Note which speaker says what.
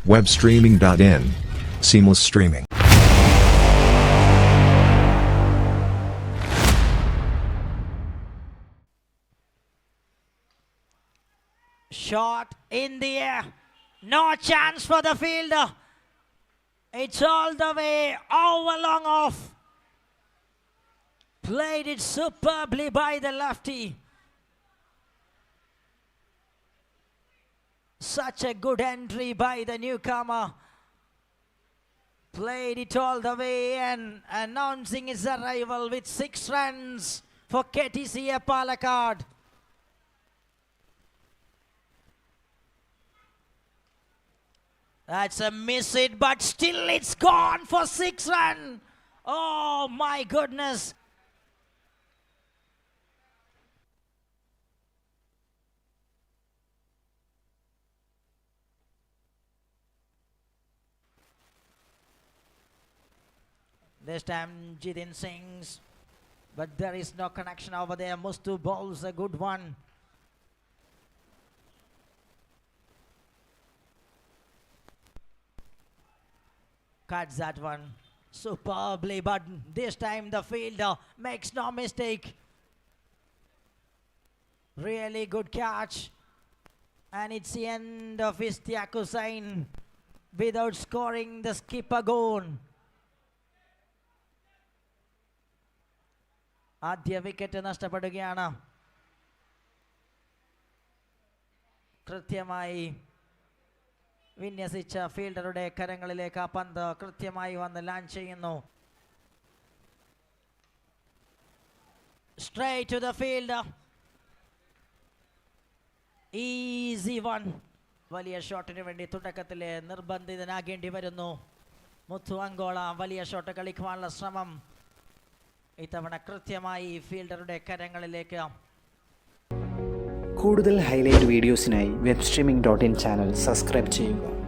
Speaker 1: Webstreaming.in. Seamless streaming.
Speaker 2: Shot in the air. No chance for the fielder. It's all the way over long off. Played it superbly by the lefty. Such a good entry by the newcomer. Played it all the way and announcing his arrival with 6 runs for KTC Palakkad. That's a miss it, but still it's gone for 6 runs. Oh my goodness. This time Jiten Singh's, but there is no connection over there. Mustu bowls a good one. Cuts that one superbly, but this time the fielder makes no mistake. Really good catch. And it's the end of Ishtiaq Hussain without scoring the skipper goal. ആദ്യ wicket നഷ്ടപ്പെടുകയാണ്. കൃത്യമായി വിന്യസിച്ച ഫീൽഡറുടെ കരങ്ങളിലേക്ക് ആ പന്ത് കൃത്യമായി വന്ന് land ചെയ്യുന്നു. Straight to the fielder. Easy one. വലിയ ഷോട്ടിന് വേണ്ടി തുടക്കത്തിൽ നിർബന്ധിതനാകേണ്ടി വരുന്നു. മുത്തു അങ്കോള വലിയ ഷോട്ട് കളിക്കുവാനുള്ള ശ്രമം ഇത്തവണ കൃത്യമായി ഫീൽഡറുടെ കരങ്ങളിലേക്ക്.
Speaker 3: കൂടുതൽ ഹൈലൈറ്റ് വീഡിയോസിനായി webstreaming.in ചാനൽ സബ്സ്ക്രൈബ് ചെയ്യുക.